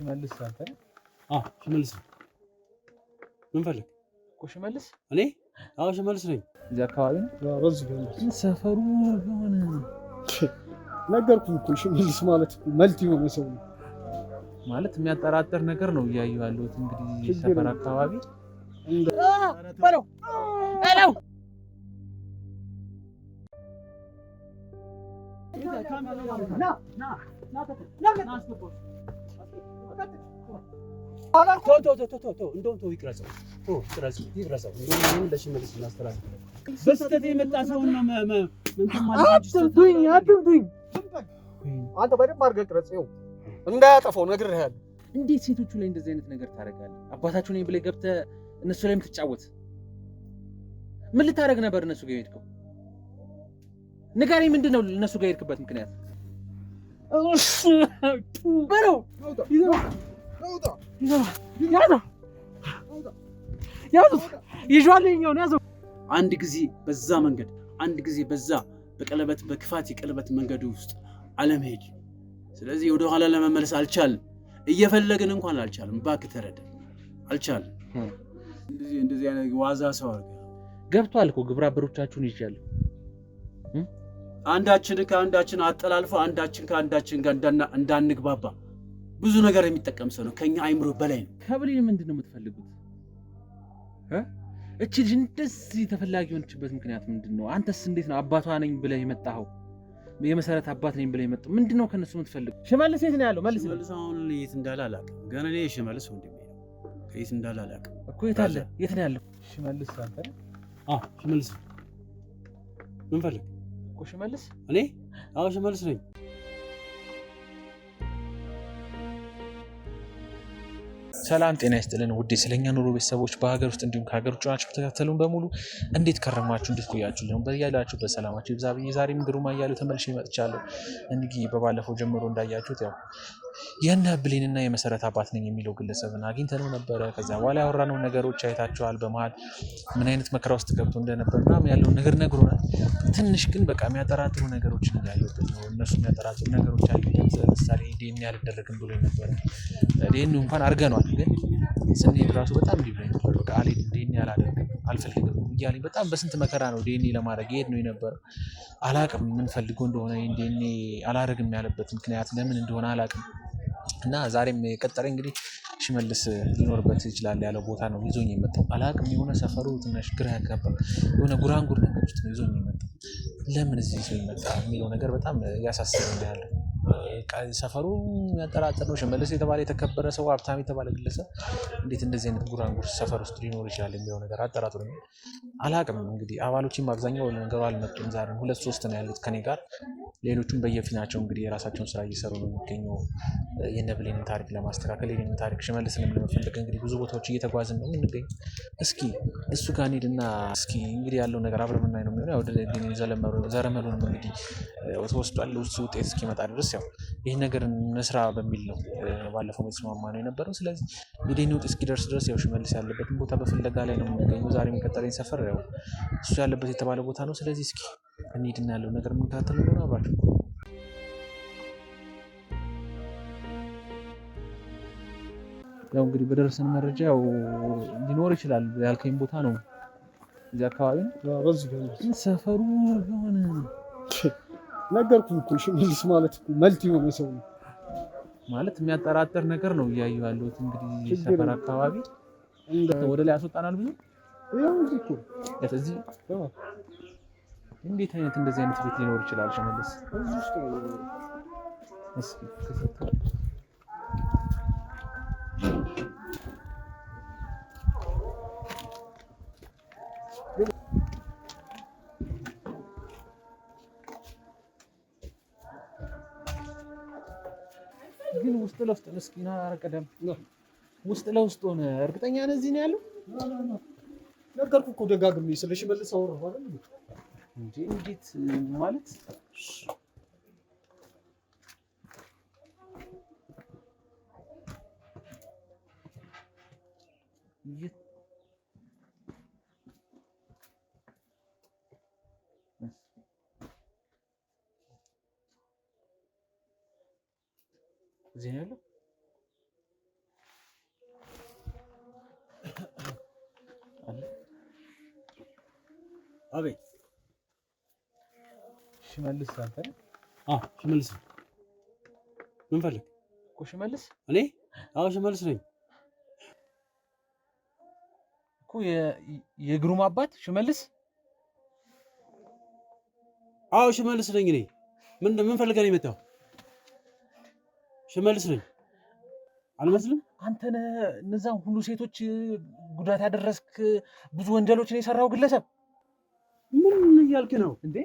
ሽመልስ አንተ ነህ? ሽመልስ ምን ፈልግ? ሽመልስ እኔ? ሽመልስ ነኝ። እዚህ አካባቢ ነው? በዚህ ነው ሰፈሩ የሆነ ነገርኩህ እኮ ሽመልስ ማለት እኮ መልቲ የሆነ ሰው ነው ማለት የሚያጠራጥር ነገር ነው እያየሁ ያለሁት። እንግዲህ ሰፈር አካባቢ በለው በለው እንደውም ይቅረጸው። እንደውም ለሽመልስ እናስተላልፍ። በስተት የመጣ ሰው ነው አትምቱኝ። አንተ በደንብ አድርገህ ቅረጸው እንዳያጠፋው ነግሬሃለሁ። እንዴት ሴቶቹ ላይ እንደዚህ አይነት ነገር ታደርጋለህ? አባታችሁ ነኝ ብለህ ገብተህ እነሱ ላይ የምትጫወት ምን ልታደርግ ነበር? እነሱ ጋር የሄድከው ንገረኝ። ምንድን ነው እነሱ ጋር የሄድክበት ምክንያት? በለው ያዘው። አንድ ጊዜ በዛ መንገድ፣ አንድ ጊዜ በዛ በቀለበት በክፋት የቀለበት መንገድ ውስጥ አለመሄድ። ስለዚህ ወደ ኋላ ለመመለስ አልቻልም። እየፈለግን እንኳን አልቻልም። እባክህ ተረዳ። አልቻልም። እንደዚህ አይነት ዋዛ ሰው አድርገህ ገብቷል እኮ ግብረ አበሮቻችሁን ይዣለሁ። አንዳችን ከአንዳችን አጠላልፎ አንዳችን ከአንዳችን ጋር እንዳንግባባ ብዙ ነገር የሚጠቀም ሰው ነው። ከኛ አይምሮ በላይ ነው። ከብሌን ምንድን ነው የምትፈልጉት? እቺ ልጅ እንደዚህ ተፈላጊ የሆነችበት ምክንያት ምንድን ነው? አንተስ እንዴት ነው አባቷ ነኝ ብለህ የመጣኸው? የመሰረት አባት ነኝ ብለህ የመጣው ምንድን ነው? ከነሱ የምትፈልጉ? ሽመልስ የት ነው ያለው? መልስ። አሁን የት እንዳለ አላውቅም። ገና እኔ ሽመልስ ወንድሜ ነው። ከየት እንዳለ አላውቅም እኮ። የት አለ? የት ነው ያለው? ሽመልስ አንተ ነህ? ሽመልስ ምን ፈልግ? ሽመልስ እኔ? ሽመልስ ነኝ። ሰላም ጤና ይስጥልን ውዴ ስለኛ ኑሮ ቤተሰቦች በሀገር ውስጥ እንዲሁም ከሀገር ውጭ ናችሁ ተከታተሉን በሙሉ እንዴት ከረማችሁ? እንዴት ቆያችሁ? ነው በያላችሁ በሰላማችሁ ይብዛ ብዬ ዛሬም ግሩማ እያለሁ ተመልሼ መጥቻለሁ። እንግዲህ በባለፈው ጀምሮ እንዳያችሁት ያው የእነ ብሌንና የመሰረት አባት ነኝ የሚለው ግለሰብን አግኝተነው ነበረ። ከዛ በኋላ ያወራነው ነገሮች አይታችኋል። በመሀል ምን አይነት መከራ ውስጥ ገብቶ እንደነበር ምናምን ያለውን ነገር ነግሮናል። ትንሽ ግን በቃ የሚያጠራጥሩ ነገሮችን እያየሁበት ነው። እነሱ የሚያጠራጥሩ ነገሮች አሉበት። ለምሳሌ ዲኤንኤ አልደረግም ብሎ ነበረ። ዲኤንኤ እንኳን አድርገኗል፣ ግን ስንሄድ ራሱ በጣም ዲብሎኝ ነበር። በቃ አልሄድም፣ ዲኤንኤ አላደርግም፣ አልፈልግም እያለኝ በጣም በስንት መከራ ነው ዲኤንኤ ለማድረግ ይሄድ ነው የነበረው። አላቅም ምን ፈልጎ እንደሆነ ዲኤንኤ አላደርግም ያለበት ምክንያት ለምን እንደሆነ አላቅም። እና ዛሬም የቀጠረ እንግዲህ ሽመልስ ሊኖርበት ይችላል ያለው ቦታ ነው ይዞኝ የመጣው። አላቅም የሆነ ሰፈሩ ትንሽ ግራ ያጋባ የሆነ ጉራንጉር ነገር ውስጥ ነው ይዞኝ የመጣው። ለምን እዚህ ይዞኝ መጣ የሚለው ነገር በጣም ያሳስበኛል ያለው። ሰፈሩ ያጠራጥር ነው። ሽመልስ የተባለ የተከበረ ሰው ሀብታም የተባለ ግለሰብ እንዴት እንደዚህ አይነት ጉራንጉር ሰፈር ውስጥ ሊኖር ይችላል የሚለው ነገር አጠራጥሮኛል። አላቅም እንግዲህ አባሎችም አብዛኛው ነገሩ አልመጡም። ዛሬ 2-3 ነው ያሉት ከኔ ጋር። ሌሎቹም በየፊናቸው እንግዲህ የራሳቸውን ስራ እየሰሩ ነው የሚገኘው የእነ ብሌንን ታሪክ ለማስተካከል የኔን ታሪክ ሽመልስንም ለመፈለግ እንግዲህ ብዙ ቦታዎች እየተጓዝን ነው የምንገኝ። እስኪ እሱ ጋር እንሂድና እስኪ እንግዲህ ያለው ነገር አብረን የምናይ ነው የሚሆነው። ያው ዘረመሉንም እንግዲህ ተወስዷል። እሱ ውጤት እስኪመጣ ድረስ ያው ይህን ነገር እንስራ በሚል ነው ባለፈው የተስማማ ነው የነበረው። ስለዚህ የዲኤንኤ ውጤት እስኪደርስ ድረስ ያው ሽመልስ ያለበትን ቦታ በፍለጋ ላይ ነው የምንገኘው። ዛሬ የሚቀጠለኝ ሰፈር ያው እሱ ያለበት የተባለ ቦታ ነው። ስለዚህ እስኪ እንሂድና ያለው ነገር የምንከታተል ነው አብራችሁ። ያው እንግዲህ በደረሰን መረጃ ያው ሊኖር ይችላል ያልከኝ ቦታ ነው እዚህ አካባቢ ነው። በዚህ ነው ሰፈሩ የሆነ ነገርኩህ እኮ ሽመልስ ማለት እኮ መልቲ የሆነ ሰው ነው ማለት የሚያጠራጥር ነገር ነው እያየሁ ያለሁት። እንግዲህ ሰፈር አካባቢ ወደ ላይ ያስወጣናል ብዙ ያው እዚህ እኮ እዚህ እንዴት አይነት እንደዚህ አይነት ቤት ሊኖር ይችላል? ሽመልስ እስኪ ግን ውስጥ ለውስጥ እስኪና አረቀደም ውስጥ ለውስጥ ሆነ እርግጠኛ ነህ እዚህ ነው ያለው? ነገርኩህ እኮ ደጋግሜ ስለ ሽመልስ አወራሁ አይደል እንዴ? እንዴት ማለት እዚህ ነው ያለው? አቤት ሽመልስ አንተ ነህ? ሽመልስ ምን ፈልግ እኮ ሽመልስ እኔ ሽመልስ ነኝ እኮ የግሩም አባት ሽመልስ ሽመልስ ነኝ እኔ ምን ፈልገህ ነው የመጣው ሽመልስ ነኝ አልመስልም አንተ ነህ እነዛን ሁሉ ሴቶች ጉዳት ያደረስክ ብዙ ወንጀሎችን የሰራው ግለሰብ ምን እያልክ ነው እንዴ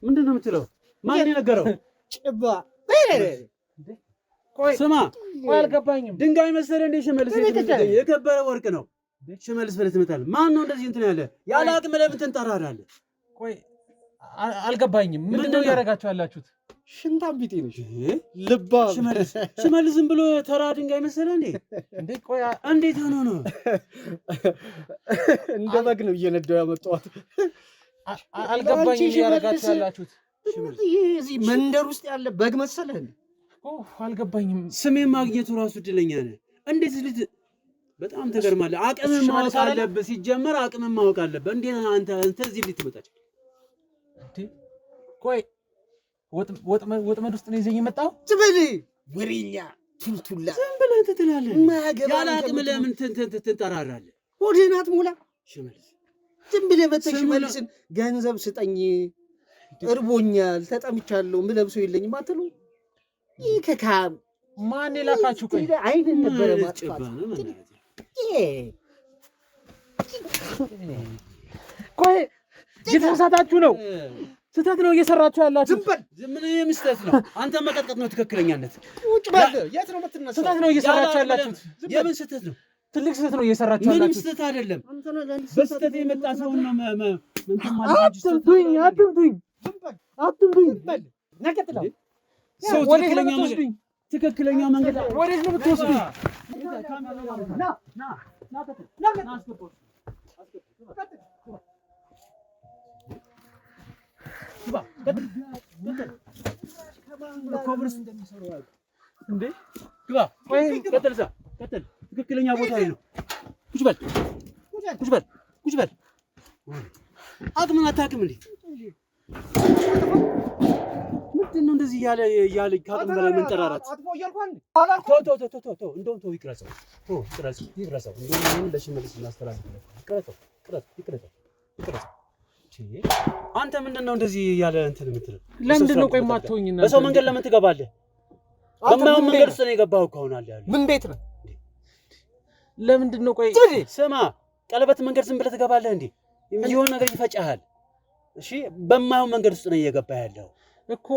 ምንድነው የምትለው ማን የነገረው ጭባ ስማ አልገባኝም ድንጋይ መሰለህ እንደ ሽመልስ የከበረ ወርቅ ነው ሽመልስ ብለህ ትመጣለህ ማን ነው እንደዚህ እንትን ያለ አቅም ለምን ትንጠራራለህ ቆይ አልገባኝም ምንድነው ያደረጋችሁ ያላችሁት ሽንታም ቢጤ ነሽ ልባ ሽመልስ ዝም ብሎ ተራ ድንጋይ መሰለህ እንዴ ቆይ እንዴት ሆኖ ነው እንደ በግ ነው እየነዳው ያመጣሁት አልገባኝም ያደረጋችሁ ያላችሁት እዚህ መንደር ውስጥ ያለ በግ መሰለህ አልገባኝም ስሜን ማግኘቱ ራሱ እድለኛ ነህ እንዴት ልጅ በጣም ተገርማለህ አቅምን ማወቅ አለብህ ሲጀመር አቅምን ማወቅ አለብህ እንዴት አንተ እዚህ ልትመጣች ቆይ ወጥመድ ውስጥ ነው ይዘኝ የመጣው ትበል ወሬኛ ቱልቱላ ዝም ብለህ ትላለህ ያለ አቅም ለምን ትንጠራራለህ ሆድህን አትሞላ ሽመልስ ዝም ብለህ በተሽመልስን ገንዘብ ስጠኝ እርቦኛል ተጠምቻለሁ ምለብሰው የለኝም አትሉ ይህ ከካም ማን የላካችሁ ቆይ አይደል ነበረ ማጥፋት ቆይ የተሳሳታችሁ ነው ስህተት ነው እየሰራችሁ ያላችሁ ዝም ብለህ የምስተት ነው አንተ መቀጥቀጥ ነው ትክክለኛነት ቁጭ በል የት ነው የምትነሳው ስህተት ነው እየሰራችሁ ያላችሁት የምን ስህተት ነው ትልቅ ስህተት ነው እየሰራችሁ ያላችሁት ምንም ስህተት አይደለም በስህተት የመጣ ሰው ነው አትምቱኝ ነቀጥላ ሰው ትክክለኛ መንገድ ወዴት ነው የምትወስዱኝ ቀጥል ትክክለኛ ቦታ ነው ቁጭ በል አቅምን አታውቅም እንዴ ምንድን ነው እንደዚህ እያለ ከአቅም በላይ መንጠራራት እንደውም ተው ይቅረጸው እንደውም ለሽመልስ እናስተላልፍ ይቅረጸው አንተ ምንድነው እንደዚህ ያለ እንትን የምትለው ለምንድን ነው ቆይ ማተውኝ እና በሰው መንገድ ለምን ትገባለህ በማየው መንገድ ውስጥ ነው የገባው እኮ አሁን አለ ምን ቤት ነው ለምንድን ነው ቆይ ስማ ቀለበት መንገድ ዝም ብለህ ትገባለህ እንዴ የሆነ ነገር ይፈጫሃል እሺ በማየው መንገድ ውስጥ ነው እየገባህ ያለው እኮ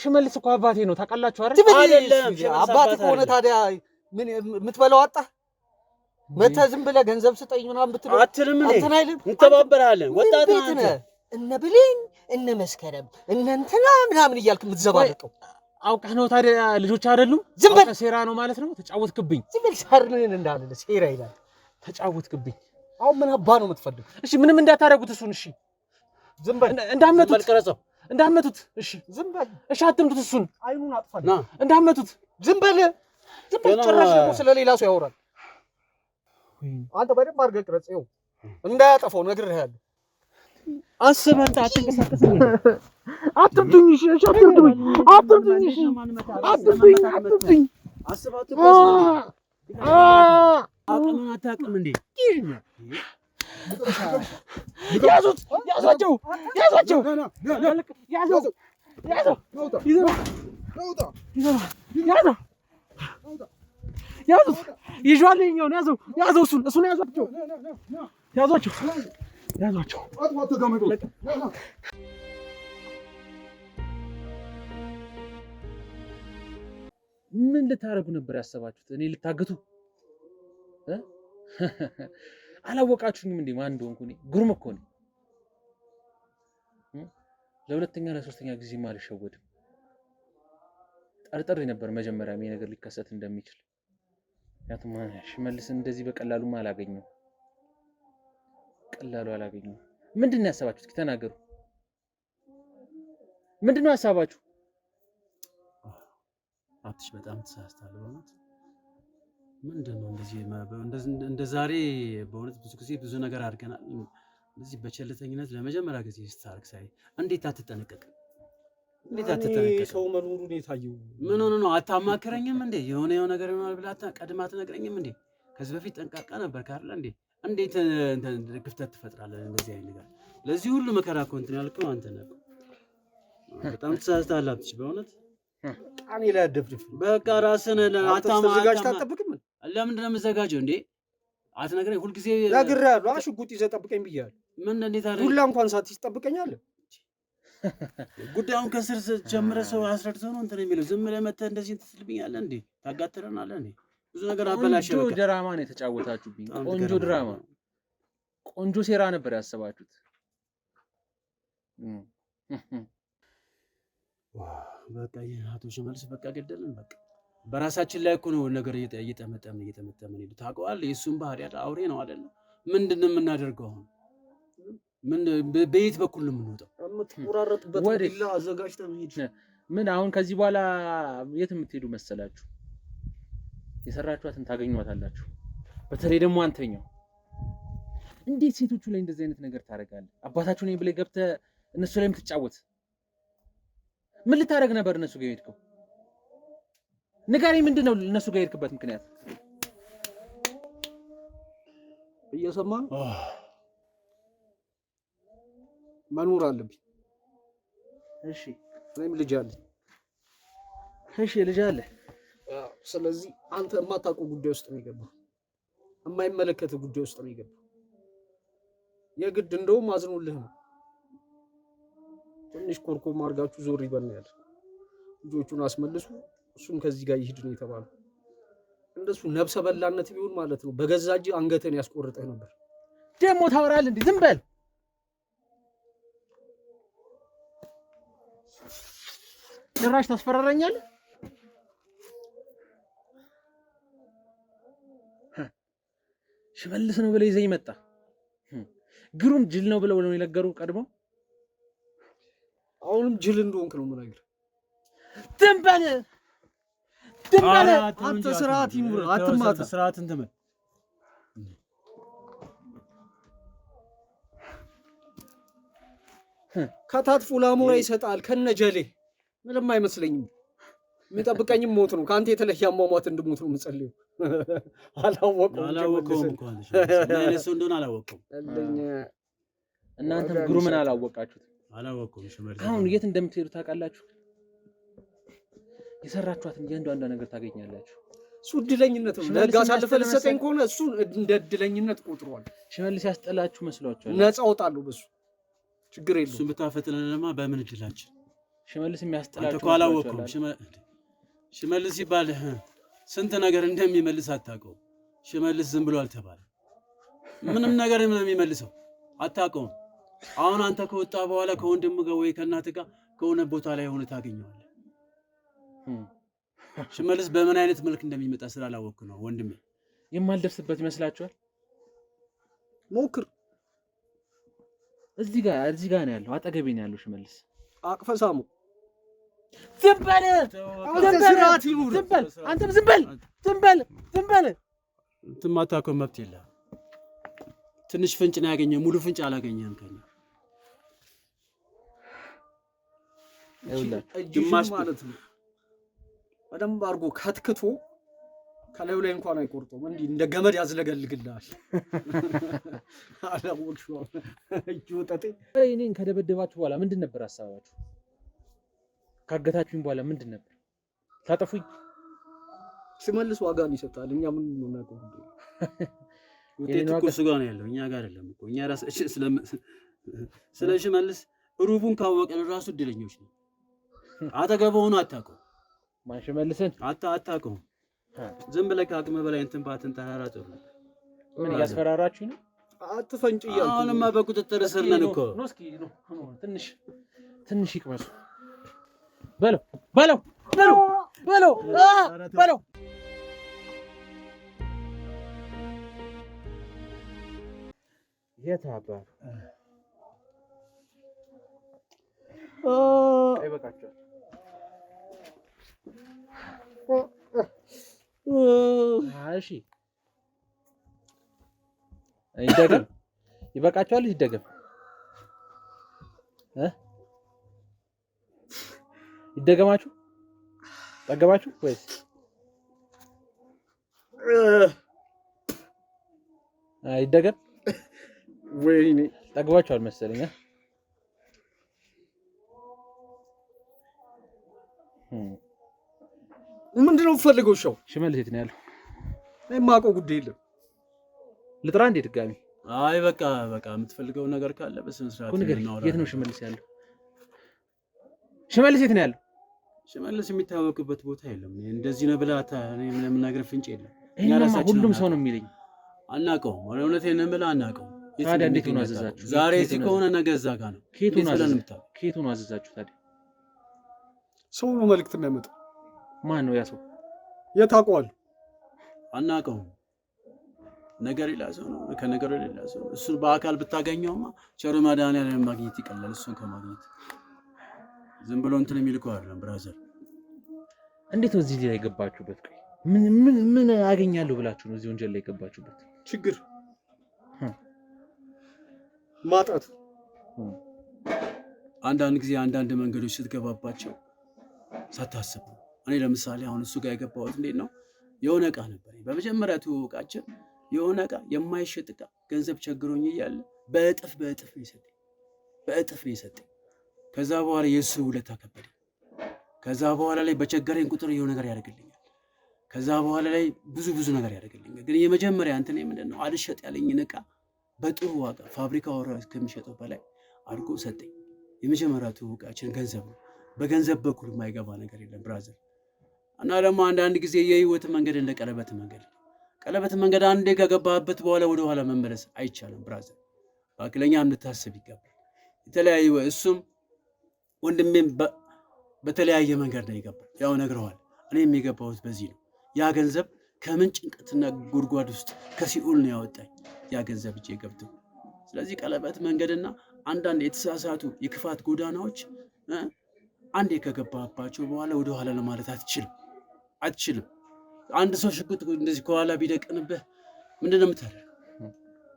ሽመልስ እኮ አባቴ ነው ታውቃላችሁ አይደለም አባቴ ከሆነ ታዲያ ምን የምትበላው አጣ መተ ዝም ብለህ ገንዘብ ስጠኝ ምናምን ብትለው አትልም እንዴ እንተባበራለን ወጣት አንተ እነ ብሌን እነ መስከረም እነ እንትና ምናምን እያልክ የምትዘባረቀው አውቀህ ነው ታዲያ ልጆች አይደሉም ዝም በል ሴራ ነው ማለት ነው ተጫወትክብኝ ዝም በል ሰርነን እንዳለ ሴራ ይላል ተጫወትክብኝ አሁን ምን አባ ነው የምትፈልገው እሺ ምንም እንዳታረጉት እሱን እሺ ዝም በል እንዳመቱት እሺ ዝም በል እሺ አትምቱት እሱን አይኑን አጥፋል እንዳመቱት ዝም በል ጭራሽ ደግሞ ስለሌላ ሰው ያወራል አንተ በደንብ አድርገህ ቅረጽ ይኸው እንዳያጠፋው ነግሬሃለሁ አስበህ አንተ አትንቀሳቀስም አትምቱኝ እሺ አትምቱኝ አስበህ አትንቀሳቀስ አቅምን አታውቅም እንዴ ያዟቸው ይዟልኛው ያዘው እሱን ያዟቸው ምን ልታረጉ ነበር ያሰባችሁት እኔ ልታገቱ አላወቃችሁኝም እንዴ ማን እንደሆንኩ እኔ ግሩም እኮ ነኝ ለሁለተኛ ለሶስተኛ ጊዜ አልሸወድም ጠርጥሬ ነበር መጀመሪያ ይሄ ነገር ሊከሰት እንደሚችል ያቱም ሽመልስ እንደዚህ በቀላሉ አላገኘው ምንድነው ያሰባችሁት እስኪ ተናገሩ ምንድነው ያሰባችሁ አትሽ በጣም ተሳስተሃል ማለት ምንድነው እንደዚህ እንደ ዛሬ በእውነት ብዙ ጊዜ ብዙ ነገር አድርገናል እዚህ በቸልተኝነት ለመጀመሪያ ጊዜ ስታርክ ሳይ እንዴት አትጠነቀቅ? ሰው መኖሩን የታየው ምን ሆነ ነው? አታማክረኝም እንዴ? የሆነ ነገር ይሆናል ብላ ቀድማ አትነግረኝም እንዴ? ከዚህ በፊት ጠንቃቃ ነበር ካለ እንዴ? እንዴት ክፍተት ትፈጥራለህ? እንደዚህ አይነት ነገር ለዚህ ሁሉ መከራ እኮ እንትን ያልከው አንተ ነህ። በጣም ተሳስተሃል አብትሽ፣ በእውነት ቃኔ ላይ አደብድፍ። በቃ ራስህን ተዘጋጅተህ አትጠብቅም? ለምንድን ነው የምዘጋጀው እንዴ? አትነግረኝ ሁልጊዜ ነግሬሃለሁ። ሽጉጥ ይዘህ ጠብቀኝ ብያለሁ። ምን እንዴት አለ ዱላ እንኳን ሳትይዝ ትጠብቀኛለህ? ጉዳዩን ከስር ጀምረህ ሰው አስረድተህ ነው እንትን የሚለው። ዝም ብለህ መተህ እንደዚህ እንትን ትልብኛለህ እንዴ? ታጋትረናለህ እንዴ? ብዙ ነገር አበላሸህ። ቆንጆ ድራማ ነው የተጫወታችሁብኝ። ቆንጆ ድራማ፣ ቆንጆ ሴራ ነበር ያሰባችሁት። በቃ አቶ ሽመልስ በቃ ገደልን። በቃ በራሳችን ላይ እኮ ነው ነገር እየጠመጠምን ሄዱ። ታውቀዋለህ፣ የእሱን ባህሪ ያለ አውሬ ነው አይደለ? ምንድን ነው የምናደርገው አሁን? በየት በኩል ነው የምንወጣው? የምትቆራረጥበት ቢላ አዘጋጅተህ መሄድ። ምን አሁን ከዚህ በኋላ የት የምትሄዱ መሰላችሁ? የሰራችኋትን ታገኟታላችሁ። በተለይ ደግሞ አንተኛው እንዴት ሴቶቹ ላይ እንደዚህ አይነት ነገር ታደርጋለህ? አባታችሁ ነኝ ብለህ ገብተህ እነሱ ላይ የምትጫወት ምን ልታደርግ ነበር? እነሱ ጋር የሄድከው ንገረኝ። ምንድን ነው እነሱ ጋር የሄድክበት ምክንያት? እየሰማህ መኖር አለብኝ። እሺ እኔም ልጅ አለኝ። እሺ ልጅ አለ። ስለዚህ አንተ የማታውቀው ጉዳይ ውስጥ ነው የገባው። የማይመለከትህ ጉዳይ ውስጥ ነው የገባው። የግድ እንደውም አዝኖልህ ነው። ትንሽ ኮርኮም አድርጋችሁ ዞር ይበል ያለ ልጆቹን አስመልሱ፣ እሱም ከዚህ ጋር ይሄድ ነው የተባለው። እንደሱ ነብሰ በላነት ቢሆን ማለት ነው በገዛ እጅ አንገትን ያስቆርጥህ ነበር። ደግሞ ታወራለህ እንዴ? ዝም በል። ጭራሽ ታስፈራራኛለህ? ሽመልስ ነው ብለህ ይዘኝ መጣ። ግሩም ጅል ነው ብለው ነው የነገሩ ቀድሞ። አሁንም ጅል እንደሆንክ ነው የምነግርህ። ዝም በል ዝም በል። አንተ ስርዓት ይኑር፣ አትማታ። ስርዓትን ተመል ከታትፎ ላሞራ ይሰጣል ከነጀሌ። ምንም አይመስለኝም። የሚጠብቀኝም ሞት ነው። ከአንተ የተለየ አሟሟት እንድሞት ነው የምጸልየው። አላወቀውም እንኳን እሱ እንደሆነ አላወቀውም። እናንተም ግሩምን አላወቃችሁት። አላወቀውም። ሽመልስ አሁን የት እንደምትሄዱ ታውቃላችሁ? የሰራችኋትን እያንዳንዷ ነገር ታገኛላችሁ። እሱ እድለኝነት ነው። ለህግ አሳልፈህ ልትሰጠኝ ከሆነ እሱ እንደ እድለኝነት ቆጥሯል። ሽመልስ ያስጠላችሁ መስሏችኋል? ነፃ እወጣለሁ በሱ ችግር የለውም። እሱን ብታፈጥነንማ በምን እድላችን። ሽመልስ የሚያስጠላችሁ አንተ እኮ አላወቀውም። ሽመልስ ሲባል ስንት ነገር እንደሚመልስ አታውቀውም። ሽመልስ ዝም ብሎ አልተባለ። ምንም ነገር ምን የሚመልሰው አታውቀውም። አሁን አንተ ከወጣ በኋላ ከወንድም ጋር ወይ ከእናትህ ጋር ከሆነ ቦታ ላይ ሆነ ታገኘዋለህ። ሽመልስ በምን አይነት መልክ እንደሚመጣ ስላላወቅህ ነው ወንድሜ። የማልደርስበት ይመስላችኋል? ሞክር። እዚህ ጋር ነው ያለው፣ አጠገቤ ነው ያለው ሽመልስ። አቅፈህ ሳሙ። ዝም በል ስርዓት ይኑር። ዝም በል አንተም ዝም በል ዝም በል ዝም በል። እንትን ማታውቀው መብት የለህም። ትንሽ ፍንጭ ነው ያገኘህ፣ ሙሉ ፍንጭ አላገኘህም ከእኛ። ግማሽ ማለት ነው በደንብ አድርጎ ከትክቶ ከላዩ ላይ እንኳን አይቆርጠውም። እንዲህ እንደ ገመድ ያዝለገልግልሃል። አላወቅሽውም? እጁ ወጠጤ። እኔን ከደበደባችሁ በኋላ ምንድን ነበር ሀሳባችሁ? ካገታችሁኝ በኋላ ምንድን ነበር? ታጠፉኝ? ሽመልስ ዋጋን ይሰጣል። እኛ ምን ነው እናውቀው? ውጤቱ እኮ እሱ ጋር ነው ያለው፣ እኛ ጋር አይደለም እኮ። እኛ ራሳችን ስለ ሽመልስ ሩቡን ካወቀን ራሱ እድለኞች ነው። አጠገቡ ሆኖ አታውቀውም። ማን ሽመልስን? አታውቀውም። ዝም ብለህ ከአቅምህ በላይ እንትን ባትን ተራራጭ ነው። ምን እያስፈራራችሁ ነው? አትፈንጭ እያልኩ። አሁንማ በቁጥጥር ስር ነን እኮ። ትንሽ ይቅመሱ። በለው በለው በለው በለው በለው። የት አባቱ አይበቃቸውም። እሺ ይደገም ይበቃችኋል? ይደገም ይደገማችሁ ጠገባችሁ ወይስ ይደገም? ወይኔ ጠግባችኋል መሰለኝ። ምንድነው የምትፈልገው? ሻው ሽመልስ የት ነው ያለው? የማውቀው ጉዳይ የለም። ልጥራ እንዴ ድጋሚ? አይ በቃ የምትፈልገው ነገር ካለ በስነ ስርዓት እናወራ። የት ነው ሽመልስ ያለው? ሽመልስ የት ነው ያለው? ሽመልስ የሚታወቅበት ቦታ የለም። እንደዚህ ነው ብላታ እኔ ምንም ነገር ፍንጭ የለም። ሁሉም ሰው ነው የሚለኝ። አናውቀውም። እውነቴን ነው የምልህ አናውቀውም። ታዲያ እንዴት ነው አዘዛችሁ? ዛሬ እዚህ ከሆነ ነገ እዛ ጋር ነው። ከየት ነው አዘዛችሁ ታዲያ? ሰው ነው መልዕክት የሚያመጣው። ማን ነው ያ ሰው? የት አውቀዋለሁ? አናውቀውም። ነገር ሌላ ሰው ነው፣ ከነገሩ ሌላ ሰው ነው። እሱን በአካል ብታገኘውማ ቸሩ መድኃኒዓለም ማግኘት ይቀላል። እሱን ከማግኘት ዝም ብሎ እንትን የሚል እኮ አይደለም ብራዘር። እንዴት ነው እዚህ ላይ የገባችሁበት? ምን አገኛለሁ ብላችሁ ነው እዚህ ወንጀል ላይ የገባችሁበት? ችግር ማጣት። አንዳንድ ጊዜ አንዳንድ መንገዶች ስትገባባቸው ሳታስብ ነው። እኔ ለምሳሌ አሁን እሱ ጋር የገባሁት እንዴት ነው? የሆነ ዕቃ ነበር በመጀመሪያ ትውውቃችን። የሆነ ዕቃ የማይሸጥ ዕቃ ገንዘብ ቸግሮኝ እያለ በእጥፍ ነው የሰጠኝ። ከዛ በኋላ የእሱ ውለታ ከበደኝ። ከዛ በኋላ ላይ በቸገረኝ ቁጥር የሆነ ነገር ያደርግልኛል። ከዛ በኋላ ላይ ብዙ ነገር ያደርግልኛል። ግን የመጀመሪያ እንትን ምንድን ነው አልሸጥ ያለኝን ዕቃ በጥሩ ዋጋ ፋብሪካ ወራ ከሚሸጠው በላይ አድርጎ ሰጠኝ። የመጀመሪያ ትውውቃችን ገንዘብ ነው። በገንዘብ በኩል የማይገባ ነገር የለም ብራዘር። እና ደግሞ አንዳንድ ጊዜ የህይወት መንገድ እንደ ቀለበት መንገድ አንዴ ከገባህበት በኋላ ወደ ኋላ መመለስ አይቻልም ብራዘር። ባክለኛ እንድታስብ ይገባል። የተለያየ እሱም ወንድሜም በተለያየ መንገድ ነው የገባው። ያው ነግረዋል። እኔም የገባሁት በዚህ ነው። ያ ገንዘብ ከምን ጭንቀትና ጉድጓድ ውስጥ ከሲኦል ነው ያወጣኝ ያ ገንዘብ እጄ ገብቶ። ስለዚህ ቀለበት መንገድና አንዳንድ የተሳሳቱ የክፋት ጎዳናዎች አንዴ ከገባባቸው በኋላ ወደ ኋላ ለማለት አትችልም። አንድ ሰው ሽጉጥ እንደዚህ ከኋላ ቢደቅንብህ ምንድነው የምታደርገው?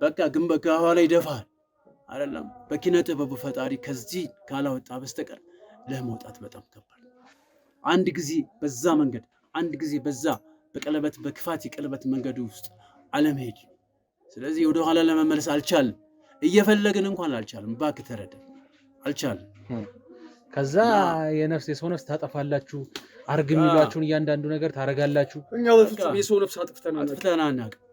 በቃ ግን ከኋላ ይደፋል አይደለም። በኪነ ጥበቡ ፈጣሪ ከዚህ ካላወጣ በስተቀር ለመውጣት በጣም ከባድ። አንድ ጊዜ በዛ መንገድ አንድ ጊዜ በዛ በቀለበት በክፋት የቀለበት መንገድ ውስጥ አለመሄድ። ስለዚህ ወደ ኋላ ለመመለስ አልቻልም። እየፈለግን እንኳን አልቻልም። እባክህ ተረዳ፣ አልቻልም። ከዛ የሰው ነፍስ ታጠፋላችሁ፣ አርግ የሚሏችሁን እያንዳንዱ ነገር ታረጋላችሁ። እኛ በፍጹም የሰው ነፍስ አጥፍተን አናውቅም።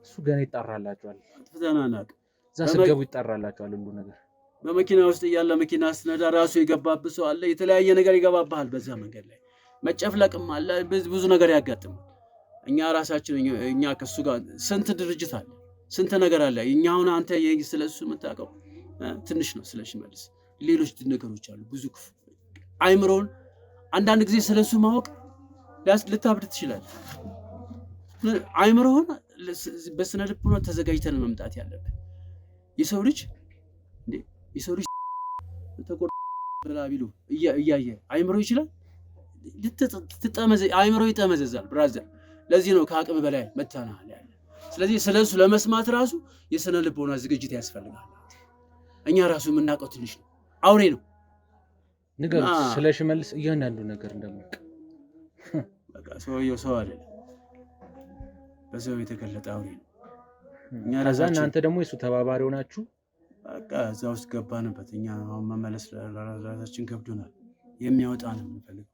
እሱ ገና ይጣራላችኋል። አጥፍተን አናውቅም። እዛ ስትገቡ ይጣራላችኋል ሁሉ ነገር። በመኪና ውስጥ እያለ መኪና ስትነዳ ራሱ የገባብህ ሰው አለ። የተለያየ ነገር ይገባብሃል በዛ መንገድ ላይ። መጨፍለቅም አለ፣ ብዙ ነገር ያጋጥማል። እኛ ራሳችን እኛ ከሱ ጋር ስንት ድርጅት አለ፣ ስንት ነገር አለ። እኛ አሁን አንተ ስለሱ የምታውቀው ትንሽ ነው። ስለ ሽመልስ ሌሎች ነገሮች አሉ ብዙ ክፉ አይምሮን አንዳንድ ጊዜ ስለሱ ማወቅ ልታብድ ትችላለህ። አይምሮን በስነ ልቦና ተዘጋጅተን መምጣት ያለብን። የሰው ልጅ ተቆርጦ ቢሉ እያየ አይምሮ ይችላል አይምሮ ይጠመዘዛል ብራዘር። ለዚህ ነው ከአቅም በላይ መተናል ያለ። ስለዚህ ስለሱ ለመስማት ራሱ የስነ ልቦና ዝግጅት ያስፈልጋል። እኛ ራሱ የምናውቀው ትንሽ ነው፣ አውሬ ነው። ነገር ስለ ሽመልስ እያንዳንዱ ነገር እንደማውቅ በቃ ሰውየው ሰው አይደለም፣ በሰው የተገለጠ አውሬ ነው። እኛ እናንተ ደግሞ የሱ ተባባሪ ሆናችሁ በቃ እዛ ውስጥ ገባንበት። እኛ አሁን መመለስ ለራሳችን ከብዶናል። የሚያወጣ ነው የምንፈልገው፣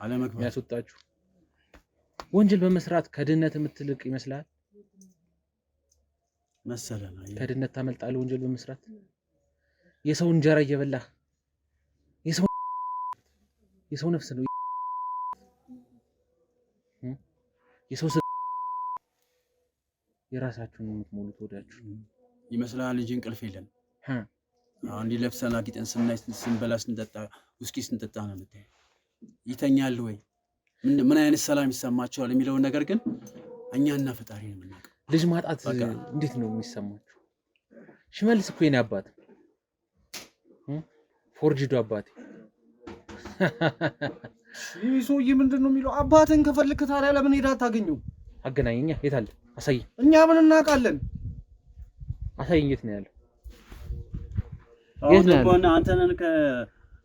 አለመግባት ያስወጣችሁ። ወንጀል በመስራት ከድህነት የምትልቅ ይመስላል መሰለና ከድህነት ታመልጣለህ። ወንጀል በመስራት የሰው እንጀራ እየበላህ የሰው ነፍስ ነው የሰው የራሳችሁን የምትሞሉት ወዳችሁ ይመስላል እንጂ እንቅልፍ የለን። አሁን ለብሰና ጊጠን ስናይ ስንበላ ስንጠጣ ውስኪ ስንጠጣ ነው የምታየው። ይተኛል ወይ ምን አይነት ሰላም ይሰማቸዋል የሚለውን ነገር ግን እኛና ፈጣሪ ነው የምናውቀው። ልጅ ማጣት እንዴት ነው የሚሰማችሁ? ሽመልስ እኮ የኔ አባት ፎርጅዶ አባቴ። ይህ ሰውዬ ምንድን ነው የሚለው? አባትን ከፈልክ ታዲያ ለምን ሄዳ አታገኘው? አገናኘኛ። የት አለ? አሳይ። እኛ ምን እናውቃለን? አሳየኝ፣ የት ነው ያለው? አሁን ደግሞ አንተ ነን